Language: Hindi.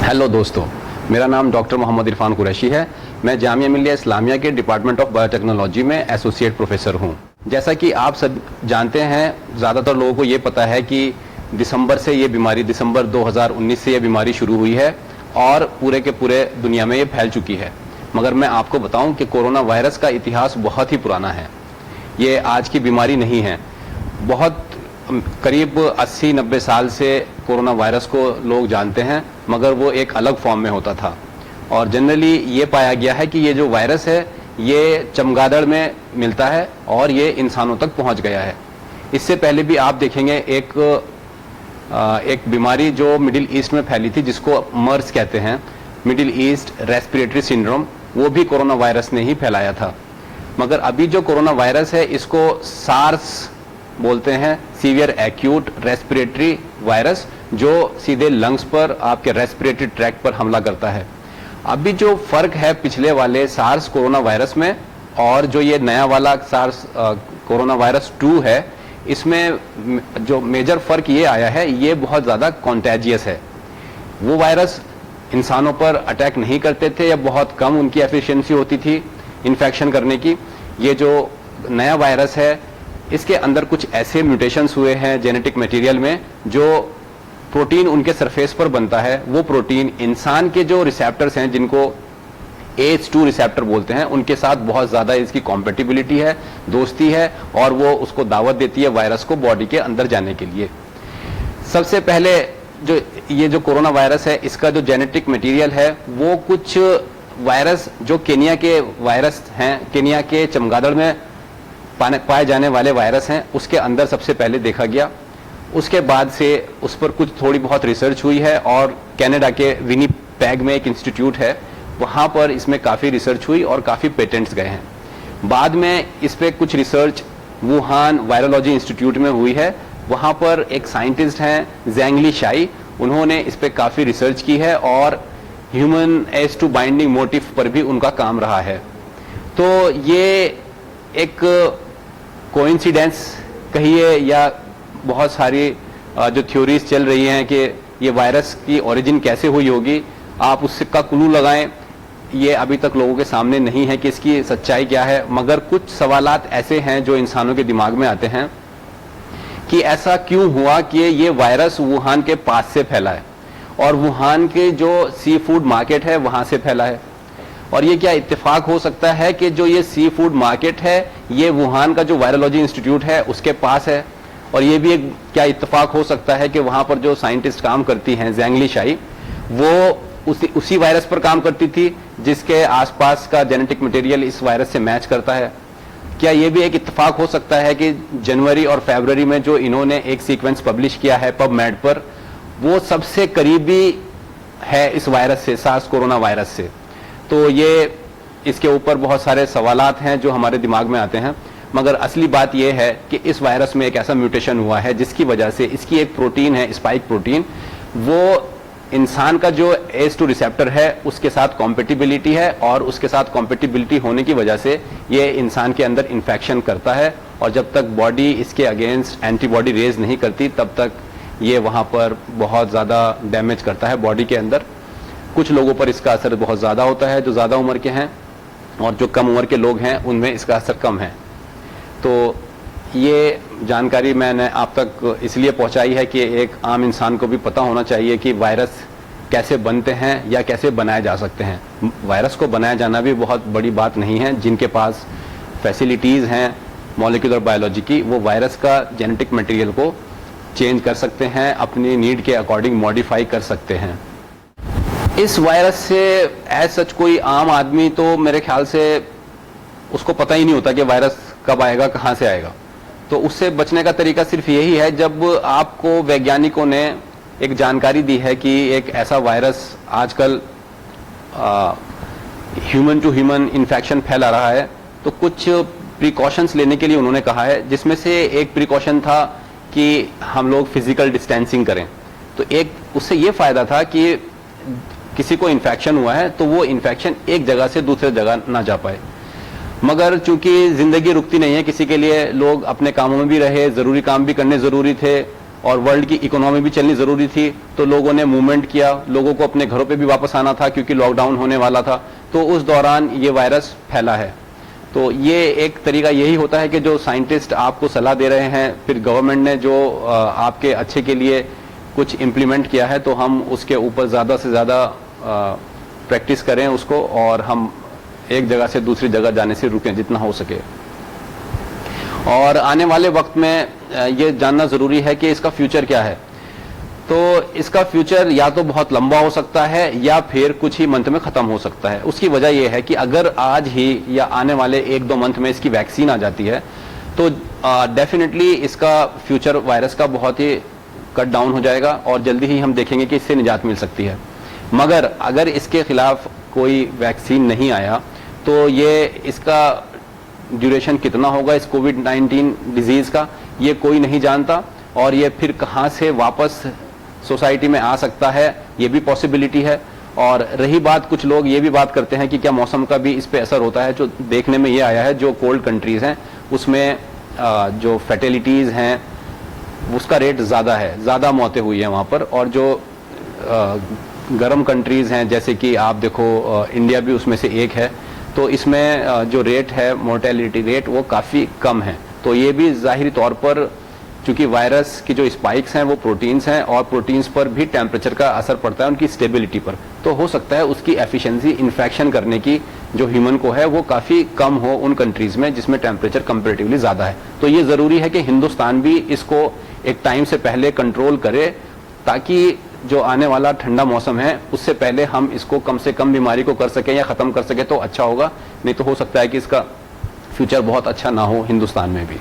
हेलो दोस्तों, मेरा नाम डॉक्टर मोहम्मद इरफान कुरैशी है। मैं जामिया मिल्लिया इस्लामिया के डिपार्टमेंट ऑफ बायोटेक्नोलॉजी में एसोसिएट प्रोफेसर हूं। जैसा कि आप सब जानते हैं, ज़्यादातर लोगों को ये पता है कि दिसंबर 2019 से ये बीमारी शुरू हुई है और पूरे के पूरे दुनिया में ये फैल चुकी है। मगर मैं आपको बताऊं कि कोरोना वायरस का इतिहास बहुत ही पुराना है। ये आज की बीमारी नहीं है। बहुत करीब 80-90 साल से कोरोना वायरस को लोग जानते हैं, मगर वो एक अलग फॉर्म में होता था। और जनरली ये पाया गया है कि ये जो वायरस है ये चमगादड़ में मिलता है और ये इंसानों तक पहुंच गया है। इससे पहले भी आप देखेंगे एक बीमारी जो मिडिल ईस्ट में फैली थी, जिसको मर्स कहते हैं, मिडिल ईस्ट रेस्पिरेटरी सिंड्रोम, वो भी कोरोना वायरस ने ही फैलाया था। मगर अभी जो कोरोना वायरस है इसको सार्स बोलते हैं, सीवियर एक्यूट रेस्पिरेटरी वायरस, जो सीधे लंग्स पर, आपके रेस्पिरेटरी ट्रैक्ट पर हमला करता है। अभी जो फर्क है पिछले वाले सार्स कोरोना वायरस में और जो ये नया वाला सार्स कोरोना वायरस 2 है, इसमें जो मेजर फर्क ये आया है, ये बहुत ज़्यादा कॉन्टेजियस है। वो वायरस इंसानों पर अटैक नहीं करते थे या बहुत कम उनकी एफिशिएंसी होती थी इन्फेक्शन करने की। ये जो नया वायरस है इसके अंदर कुछ ऐसे म्यूटेशंस हुए हैं जेनेटिक मटेरियल में, जो प्रोटीन उनके सरफेस पर बनता है, वो प्रोटीन इंसान के जो रिसेप्टर्स हैं, जिनको ACE2 रिसेप्टर बोलते हैं, उनके साथ बहुत ज़्यादा इसकी कॉम्पेटिबिलिटी है, दोस्ती है, और वो उसको दावत देती है वायरस को बॉडी के अंदर जाने के लिए। सबसे पहले ये जो कोरोना वायरस है, इसका जो जेनेटिक मटेरियल है वो कुछ वायरस जो केनिया के वायरस हैं, केनिया के चमगादड़ में पाए जाने वाले वायरस हैं, उसके अंदर सबसे पहले देखा गया। उसके बाद से उस पर कुछ थोड़ी बहुत रिसर्च हुई है और कनाडा के विनीपेग में एक इंस्टीट्यूट है, वहाँ पर इसमें काफ़ी रिसर्च हुई और काफ़ी पेटेंट्स गए हैं। बाद में इस पर कुछ रिसर्च वुहान वायरोलॉजी इंस्टीट्यूट में हुई है। वहाँ पर एक साइंटिस्ट हैं ज़ेंगली शाई, उन्होंने इस पर काफ़ी रिसर्च की है और ह्यूमन ACE2 बाइंडिंग मोटिफ पर भी उनका काम रहा है। तो ये एक कोइंसिडेंस कहिए या बहुत सारी जो थ्योरीज चल रही हैं कि ये वायरस की ओरिजिन कैसे हुई होगी, आप उसका क्लू लगाएं, ये अभी तक लोगों के सामने नहीं है कि इसकी सच्चाई क्या है। मगर कुछ सवालात ऐसे हैं जो इंसानों के दिमाग में आते हैं कि ऐसा क्यों हुआ कि ये वायरस वुहान के पास से फैला है और वुहान के जो सी फूड मार्केट है वहाँ से फैला है। और ये क्या इत्तेफाक हो सकता है कि जो ये सी फूड मार्केट है ये वुहान का जो वायरोलॉजी इंस्टीट्यूट है उसके पास है। और ये भी एक क्या इत्तेफाक हो सकता है कि वहाँ पर जो साइंटिस्ट काम करती हैं ज़ेंगली शाई, वो उसी वायरस पर काम करती थी जिसके आसपास का जेनेटिक मटेरियल इस वायरस से मैच करता है। क्या ये भी एक इत्तेफाक हो सकता है कि जनवरी और फरवरी में जो इन्होंने एक सीक्वेंस पब्लिश किया है पबमेड पर, वो सबसे करीबी है इस वायरस से, सार्स कोरोना वायरस से। तो ये इसके ऊपर बहुत सारे सवालात हैं जो हमारे दिमाग में आते हैं। मगर असली बात यह है कि इस वायरस में एक ऐसा म्यूटेशन हुआ है जिसकी वजह से इसकी एक प्रोटीन है, स्पाइक प्रोटीन, वो इंसान का जो ACE2 रिसेप्टर है उसके साथ कॉम्पेटिबिलिटी है और उसके साथ कॉम्पेटिबिलिटी होने की वजह से ये इंसान के अंदर इन्फेक्शन करता है। और जब तक बॉडी इसके अगेंस्ट एंटीबॉडी रेज नहीं करती तब तक ये वहाँ पर बहुत ज़्यादा डैमेज करता है बॉडी के अंदर। कुछ लोगों पर इसका असर बहुत ज़्यादा होता है जो ज़्यादा उम्र के हैं, और जो कम उम्र के लोग हैं उनमें इसका असर कम है। तो ये जानकारी मैंने आप तक इसलिए पहुंचाई है कि एक आम इंसान को भी पता होना चाहिए कि वायरस कैसे बनते हैं या कैसे बनाए जा सकते हैं। वायरस को बनाया जाना भी बहुत बड़ी बात नहीं है। जिनके पास फैसिलिटीज़ हैं मॉलिक्यूलर बायोलॉजी की, वो वायरस का जेनेटिक मटेरियल को चेंज कर सकते हैं, अपनी नीड के अकॉर्डिंग मॉडिफाई कर सकते हैं। इस वायरस से एज सच कोई आम आदमी तो मेरे ख्याल से उसको पता ही नहीं होता कि वायरस कब आएगा, कहाँ से आएगा। तो उससे बचने का तरीका सिर्फ यही है, जब आपको वैज्ञानिकों ने एक जानकारी दी है कि एक ऐसा वायरस आजकल ह्यूमन टू ह्यूमन इन्फेक्शन फैला रहा है, तो कुछ प्रिकॉशंस लेने के लिए उन्होंने कहा है, जिसमें से एक प्रिकॉशन था कि हम लोग फिजिकल डिस्टेंसिंग करें। तो एक उससे ये फायदा था कि किसी को इन्फेक्शन हुआ है तो वो इन्फेक्शन एक जगह से दूसरे जगह ना जा पाए। मगर चूंकि जिंदगी रुकती नहीं है किसी के लिए, लोग अपने कामों में भी रहे, ज़रूरी काम भी करने ज़रूरी थे और वर्ल्ड की इकोनॉमी भी चलनी जरूरी थी, तो लोगों ने मूवमेंट किया, लोगों को अपने घरों पे भी वापस आना था क्योंकि लॉकडाउन होने वाला था। तो उस दौरान ये वायरस फैला है। तो ये एक तरीका यही होता है कि जो साइंटिस्ट आपको सलाह दे रहे हैं, फिर गवर्नमेंट ने जो आपके अच्छे के लिए कुछ इम्प्लीमेंट किया है, तो हम उसके ऊपर ज़्यादा से ज़्यादा प्रैक्टिस करें उसको, और हम एक जगह से दूसरी जगह जाने से रुकें जितना हो सके। और आने वाले वक्त में ये जानना ज़रूरी है कि इसका फ्यूचर क्या है। तो इसका फ्यूचर या तो बहुत लंबा हो सकता है या फिर कुछ ही मंथ में ख़त्म हो सकता है। उसकी वजह यह है कि अगर आज ही या आने वाले 1-2 मंथ में इसकी वैक्सीन आ जाती है तो डेफिनेटली इसका फ्यूचर वायरस का बहुत ही कट डाउन हो जाएगा और जल्दी ही हम देखेंगे कि इससे निजात मिल सकती है। मगर अगर इसके खिलाफ कोई वैक्सीन नहीं आया तो ये इसका ड्यूरेशन कितना होगा इस कोविड-19 डिजीज़ का, ये कोई नहीं जानता, और ये फिर कहाँ से वापस सोसाइटी में आ सकता है, ये भी पॉसिबिलिटी है। और रही बात, कुछ लोग ये भी बात करते हैं कि क्या मौसम का भी इस पे असर होता है। जो देखने में ये आया है, जो कोल्ड कंट्रीज़ हैं उसमें जो फैटेलिटीज़ हैं उसका रेट ज़्यादा है, ज़्यादा मौतें हुई हैं वहाँ पर। और जो गर्म कंट्रीज़ हैं, जैसे कि आप देखो इंडिया भी उसमें से एक है, तो इसमें जो रेट है, मोर्टेलिटी रेट, वो काफ़ी कम है। तो ये भी ज़ाहिरी तौर पर, चूंकि वायरस की जो स्पाइक्स हैं वो प्रोटीन्स हैं, और प्रोटीन्स पर भी टेम्परेचर का असर पड़ता है उनकी स्टेबिलिटी पर, तो हो सकता है उसकी एफिशिएंसी इन्फेक्शन करने की जो ह्यूमन को है वो काफ़ी कम हो उन कंट्रीज़ में जिसमें टेम्परेचर कंपेरेटिवली ज़्यादा है। तो ये ज़रूरी है कि हिंदुस्तान भी इसको एक टाइम से पहले कंट्रोल करे, ताकि जो आने वाला ठंडा मौसम है उससे पहले हम इसको कम से कम बीमारी को कर सकें या ख़त्म कर सकें तो अच्छा होगा। नहीं तो हो सकता है कि इसका फ्यूचर बहुत अच्छा ना हो हिंदुस्तान में भी।